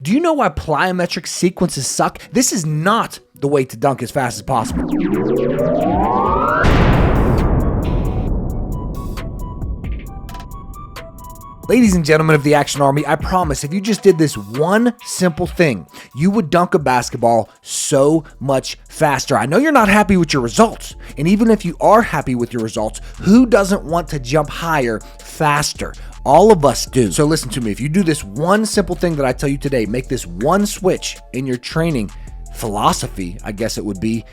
Do you know why plyometric sequences suck? This is not the way to dunk as fast as possible. Ladies and gentlemen of the Action Army, I promise if you just did this one simple thing, you would dunk a basketball so much faster. I know you're not happy with your results, and even if you are happy with your results, who doesn't want to jump higher faster? All of us do. So listen to me, if you do this one simple thing that I tell you today, make this one switch in your training philosophy, I guess it would be,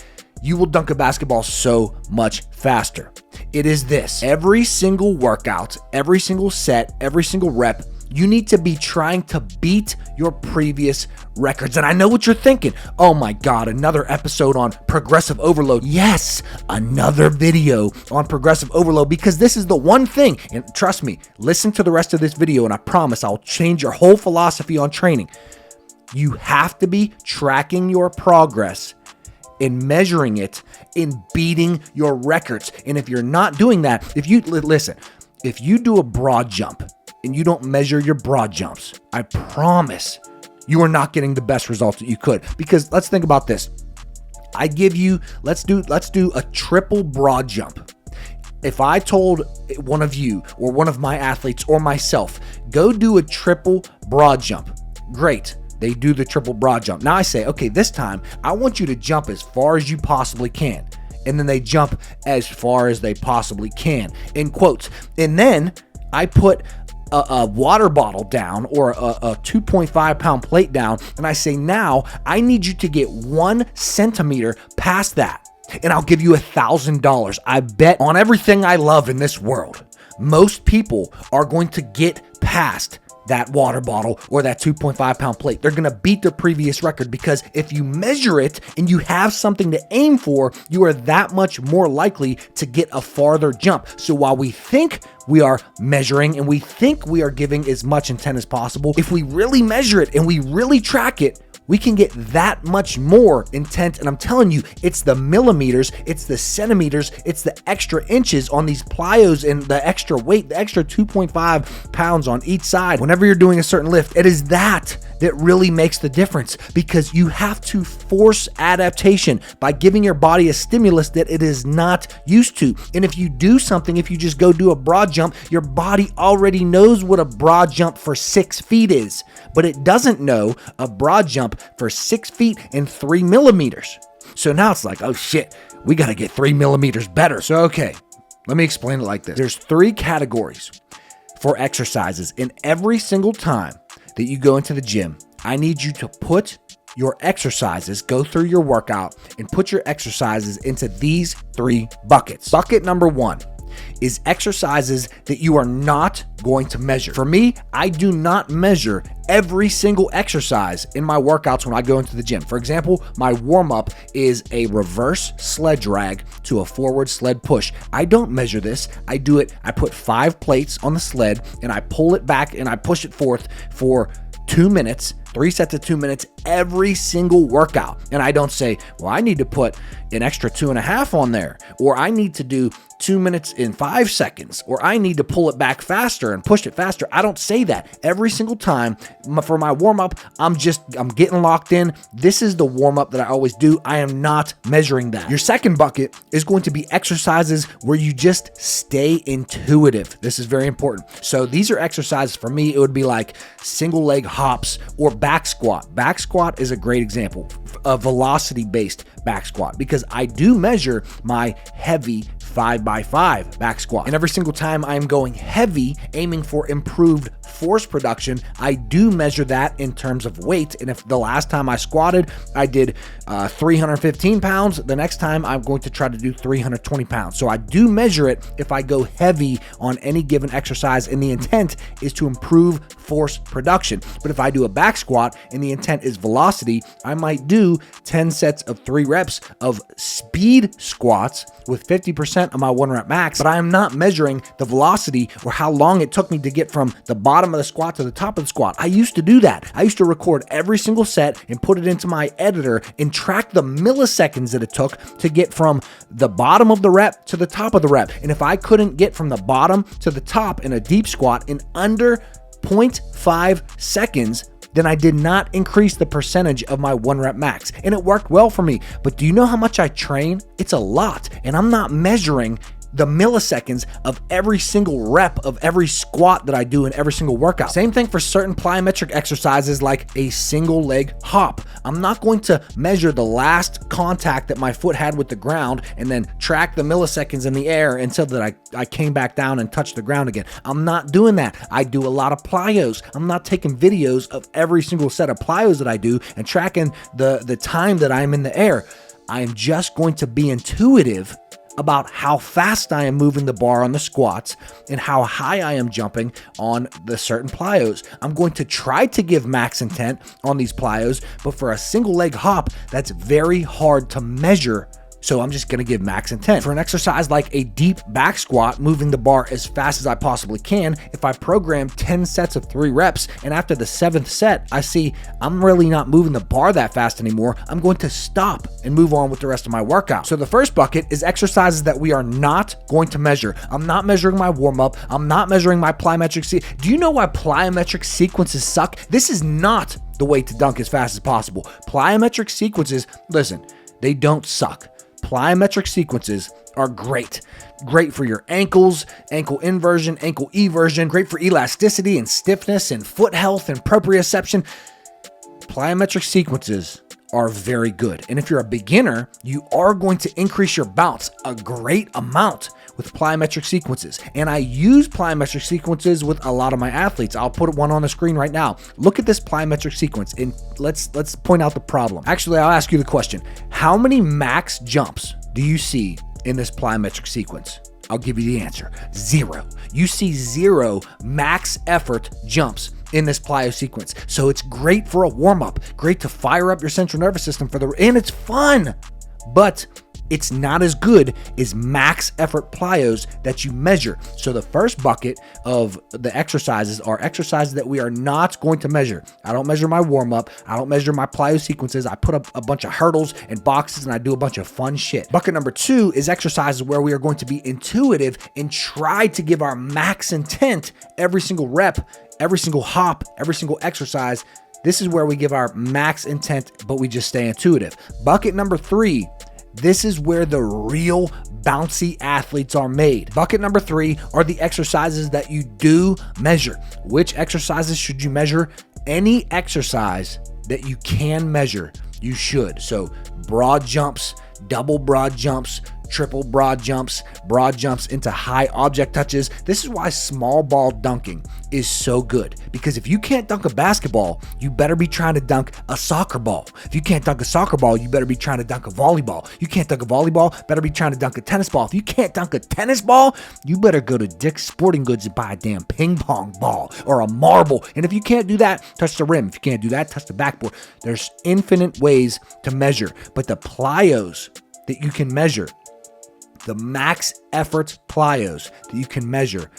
you will dunk a basketball so much faster. It is this: every single workout, every single set, every single rep, you need to be trying to beat your previous records. And I know what you're thinking. Oh my God, another episode on progressive overload. Yes, another video on progressive overload, because this is the one thing, and trust me, listen to the rest of this video and I promise I'll change your whole philosophy on training. You have to be tracking your progress and measuring it in beating your records. And if you're not doing that, if you do a broad jump and you don't measure your broad jumps, I promise you are not getting the best results that you could. Because let's think about this. Let's do a triple broad jump. If I told one of you or one of my athletes or myself, go do a triple broad jump, great. They do the triple broad jump. Now I say, okay, this time I want you to jump as far as you possibly can. And then they jump as far as they possibly can, in quotes. And then I put a water bottle down or a 2.5 pound plate down. And I say, now I need you to get 1 centimeter past that. And I'll give you $1,000. I bet on everything I love in this world, most people are going to get past that water bottle or that 2.5 pound plate. They're going to beat their previous record, because if you measure it and you have something to aim for, you are that much more likely to get a farther jump. So while we think we are measuring and we think we are giving as much intent as possible, if we really measure it and we really track it, we can get that much more intent. And I'm telling you, it's the millimeters, it's the centimeters, it's the extra inches on these plyos and the extra weight, the extra 2.5 pounds on each side. Whenever you're doing a certain lift, it is that really makes the difference, because you have to force adaptation by giving your body a stimulus that it is not used to. And if you do something, if you just go do a broad jump, your body already knows what a broad jump for 6 feet is, but it doesn't know a broad jump for 6 feet and 3 millimeters. So now it's like, oh shit, we got to get 3 millimeters better. So, okay, let me explain it like this. There's 3 categories for exercises, and every single time that you go into the gym, I need you to put your exercises, go through your workout and put your exercises into these 3 buckets. Bucket number 1 is exercises that you are not going to measure. For me, I do not measure every single exercise in my workouts when I go into the gym. For example, my warm-up is a reverse sled drag to a forward sled push. I don't measure this. I do it. I put 5 plates on the sled and I pull it back and I push it forth for 2 minutes, 3 sets of 2 minutes, every single workout. And I don't say, well, I need to put an extra 2.5 on there, or I need to do 2 minutes in 5 seconds, or I need to pull it back faster and push it faster. I don't say that. Every single time for my warm-up, I'm getting locked in. This is the warm-up that I always do. I am not measuring that. Your second bucket is going to be exercises where you just stay intuitive. This is very important. So these are exercises for me. It would be like single leg hops or back squat. Back squat is a great example, a velocity-based back squat, because I do measure my heavy 5x5 back squat. And every single time I'm going heavy, aiming for improved force production, I do measure that in terms of weight. And if the last time I squatted, I did 315 pounds, the next time I'm going to try to do 320 pounds. So I do measure it if I go heavy on any given exercise, and the intent is to improve force production. But if I do a back squat and the intent is velocity, I might do 10 sets of 3 reps of speed squats with 50% of my 1 rep max, but I am not measuring the velocity or how long it took me to get from the bottom of the squat to the top of the squat. I used to do that. I used to record every single set and put it into my editor and track the milliseconds that it took to get from the bottom of the rep to the top of the rep. And if I couldn't get from the bottom to the top in a deep squat in under 0.5 seconds, then I did not increase the percentage of my 1 rep max. And it worked well for me. But do you know how much I train? It's a lot. And I'm not measuring the milliseconds of every single rep of every squat that I do in every single workout. Same thing for certain plyometric exercises like a single leg hop. I'm not going to measure the last contact that my foot had with the ground and then track the milliseconds in the air until that I came back down and touched the ground again. I'm not doing that. I do a lot of plyos. I'm not taking videos of every single set of plyos that I do and tracking the time that I'm in the air. I am just going to be intuitive about how fast I am moving the bar on the squats and how high I am jumping on the certain plyos. I'm going to try to give max intent on these plyos, but for a single leg hop, that's very hard to measure. So I'm just going to give max intent. For an exercise like a deep back squat, moving the bar as fast as I possibly can, if I program 10 sets of 3 reps and after the 7th set, I see I'm really not moving the bar that fast anymore, I'm going to stop and move on with the rest of my workout. So the first bucket is exercises that we are not going to measure. I'm not measuring my warm-up. I'm not measuring my plyometric. Do you know why plyometric sequences suck? This is not the way to dunk as fast as possible. Plyometric sequences, listen, they don't suck. Plyometric sequences are great. Great for your ankles, ankle inversion, ankle eversion, great for elasticity and stiffness and foot health and proprioception. Plyometric sequences are very good. And if you're a beginner, you are going to increase your bounce a great amount with plyometric sequences. And I use plyometric sequences with a lot of my athletes. I'll put one on the screen right now. Look at this plyometric sequence and let's point out the problem. Actually, I'll ask you the question. How many max jumps do you see in this plyometric sequence? I'll give you the answer. 0. You see 0 max effort jumps in this plyo sequence. So it's great for a warm-up, great to fire up your central nervous system and it's fun, but it's not as good as max effort plyos that you measure. So the first bucket of the exercises are exercises that we are not going to measure. I don't measure my warm-up. I don't measure my plyo sequences. I put up a bunch of hurdles and boxes and I do a bunch of fun shit. Bucket number 2 is exercises where we are going to be intuitive and try to give our max intent every single rep, every single hop, every single exercise. This is where we give our max intent, but we just stay intuitive. Bucket number 3, this is where the real bouncy athletes are made. Bucket number 3 are the exercises that you do measure. Which exercises should you measure? Any exercise that you can measure, you should. So broad jumps, double broad jumps, triple broad jumps into high object touches. This is why small ball dunking is so good, because if you can't dunk a basketball, you better be trying to dunk a soccer ball. If you can't dunk a soccer ball, you better be trying to dunk a volleyball. You can't dunk a volleyball, better be trying to dunk a tennis ball. If you can't dunk a tennis ball, you better go to Dick's Sporting Goods and buy a damn ping pong ball or a marble. And if you can't do that, touch the rim. If you can't do that, touch the backboard. There's infinite ways to measure, but the plyos that you can measure, the max effort plyos that you can measure,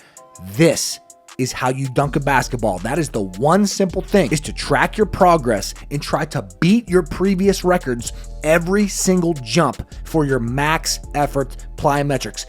this is how you dunk a basketball. That is the one simple thing, is to track your progress and try to beat your previous records every single jump for your max effort plyometrics.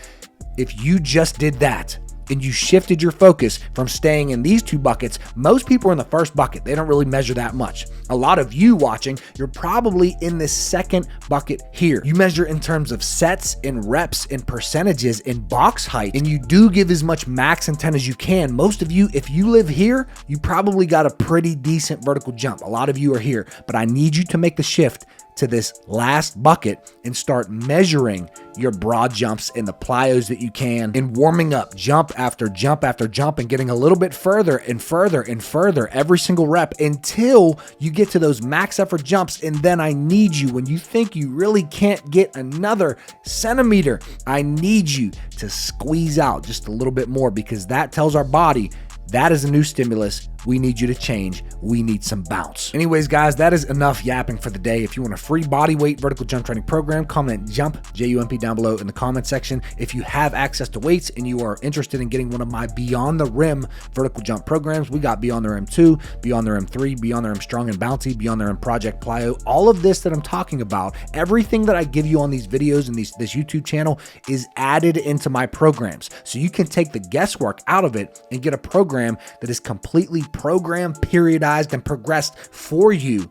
If you just did that and you shifted your focus from staying in these 2 buckets, most people are in the first bucket. They don't really measure that much. A lot of you watching, you're probably in this second bucket here. You measure in terms of sets and reps and percentages and box height, and you do give as much max intent as you can. Most of you, if you live here, you probably got a pretty decent vertical jump. A lot of you are here, but I need you to make the shift to this last bucket and start measuring your broad jumps and the plyos that you can, and warming up jump after jump after jump and getting a little bit further and further and further every single rep until you get to those max effort jumps. And then I need you, when you think you really can't get another centimeter, I need you to squeeze out just a little bit more, because that tells our body that is a new stimulus. We need you to change. We need some bounce. Anyways, guys, that is enough yapping for the day. If you want a free bodyweight vertical jump training program, comment JUMP, J-U-M-P, down below in the comment section. If you have access to weights and you are interested in getting one of my Beyond the Rim vertical jump programs, we got Beyond the Rim 2, Beyond the Rim 3, Beyond the Rim Strong and Bouncy, Beyond the Rim Project Plyo. All of this that I'm talking about, everything that I give you on these videos and this YouTube channel is added into my programs. So you can take the guesswork out of it and get a program that is completely programmed, periodized, and progressed for you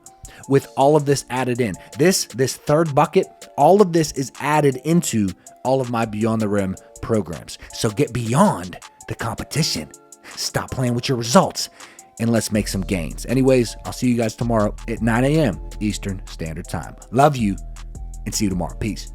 with all of this added in. This third bucket, all of this is added into all of my Beyond the Rim programs. So get beyond the competition. Stop playing with your results and let's make some gains. Anyways, I'll see you guys tomorrow at 9 a.m. Eastern Standard Time. Love you and see you tomorrow. Peace.